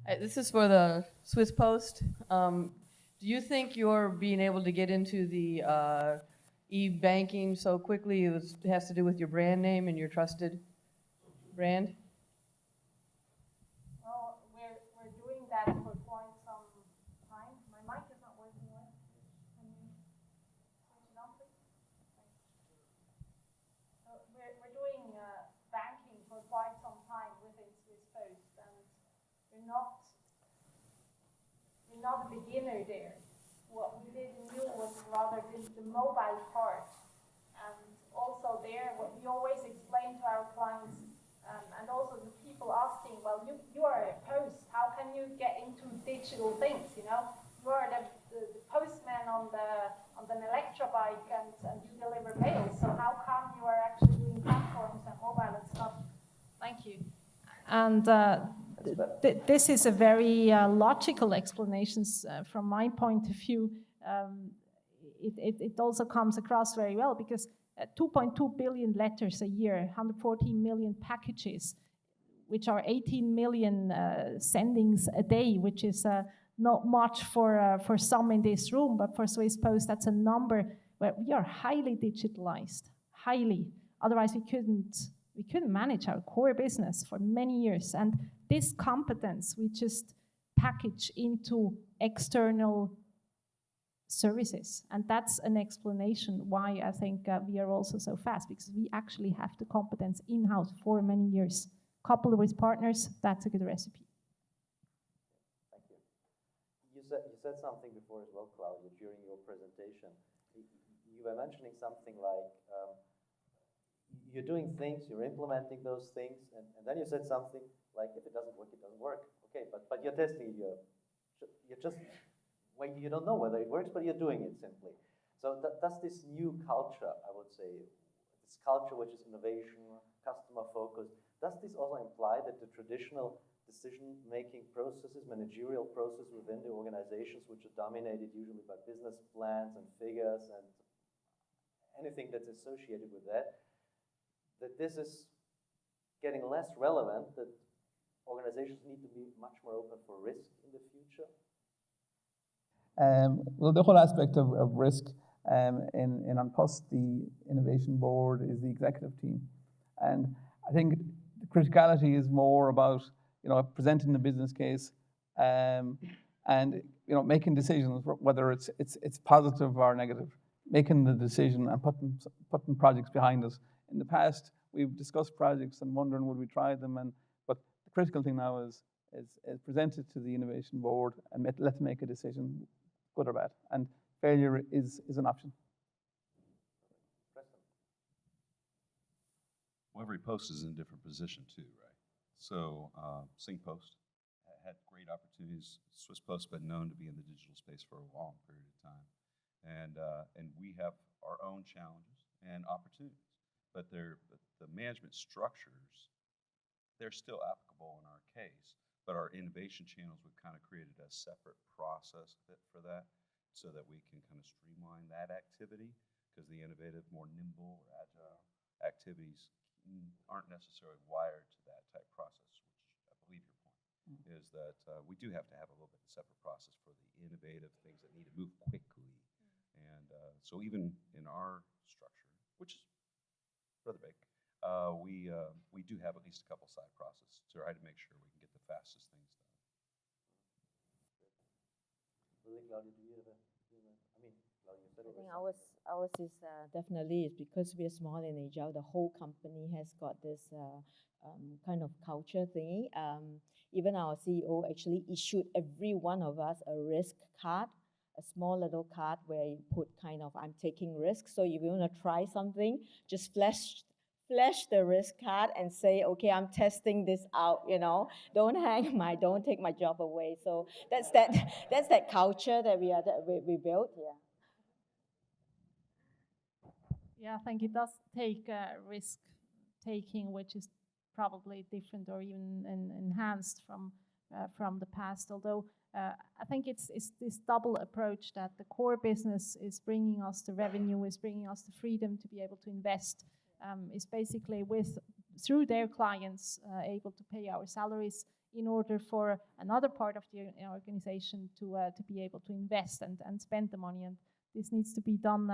This is for the Swiss Post. Do you think your being able to get into the e-banking so quickly has to do with your brand name and your trusted brand? Well, we're doing that for quite some time. My mic is not working well. Can you switch it on, please? So we're doing banking for quite some time within Swiss Post, and we're not a beginner there. What we did new was rather the mobile part, and also there, what we always explain to our clients, and also the people asking, well, you are a post, how can you get into digital things, you know? You are the postman on an electrobike and you deliver mail, so how come you are actually doing platforms and mobile and stuff? Thank you. And this is a very logical explanation from my point of view. It also comes across very well because 2.2 billion letters a year, 114 million packages, which are 18 million sendings a day, which is not much for some in this room, but for Swiss Post, that's a number where we are highly digitalized, highly. Otherwise, we couldn't manage our core business for many years. And this competence we just package into external services. And that's an explanation why I think we are also so fast, because we actually have the competence in-house for many years. Coupled with partners, that's a good recipe. Thank you. You said something before as well, Claudia, during your presentation. You were mentioning something like you're doing things, you're implementing those things, and then you said something like, if it doesn't work, it doesn't work. Okay, but you're testing, you're just, well, you don't know whether it works, but you're doing it simply. So does this new culture, I would say, this culture which is innovation, customer focused, does this also imply that the traditional decision-making processes, managerial processes within the organizations, which are dominated usually by business plans and figures and anything that's associated with that this is getting less relevant, that organizations need to be much more open for risk in the future? Well, the whole aspect of risk in on Post, the innovation board is the executive team. And I think the criticality is more about, presenting the business case and, making decisions, whether it's positive or negative, making the decision and putting projects behind us. In the past, we've discussed projects and wondering would we try them, but the critical thing now is present it to the innovation board and let's make a decision, good or bad. And failure is an option. Well, every post is in a different position too, right? So Post had great opportunities. Swiss Post has been known to be in the digital space for a long period of time. And we have our own challenges and opportunities. But the management structures, they're still applicable in our case, but our innovation channels, we've kind of created a separate process for that so that we can kind of streamline that activity, because the innovative, more nimble or agile activities aren't necessarily wired to that type process, which I believe your point is that we do have to have a little bit of separate process for the innovative things that need to move quickly. And so even in our structure, which is rather big, we do have at least a couple side processes to try to make sure we can get the fastest things done. Claudia, do you have Claudia said I think ours is definitely is because we are small and agile. The whole company has got this kind of culture thingy. Even our CEO actually issued every one of us a risk card, a small little card where you put kind of, I'm taking risks. So if you want to try something, just flash the risk card and say, okay, I'm testing this out, don't take my job away. So that's that culture that we built, yeah. Yeah, I think it does take risk taking, which is probably different or even enhanced from the past. Although I think it's this double approach that the core business is bringing us the revenue, is bringing us the freedom to be able to invest, is basically through their clients able to pay our salaries in order for another part of the organization to be able to invest and spend the money. And this needs to be done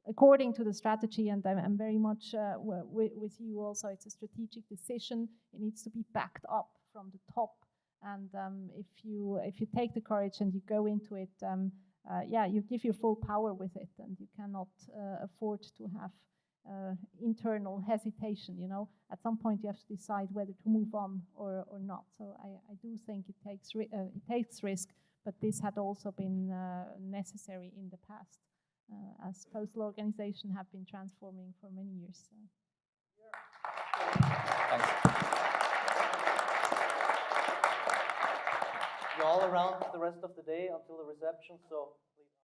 according to the strategy, and I'm very much with you also. It's a strategic decision. It needs to be backed up from the top. And if you take the courage and you go into it, you give your full power with it, and you cannot afford to have internal hesitation. You know, at some point you have to decide whether to move on or not. So I do think it takes risk, but this had also been necessary in the past, as postal organizations have been transforming for many years. So. Thanks. You're all around the rest of the day until the reception, so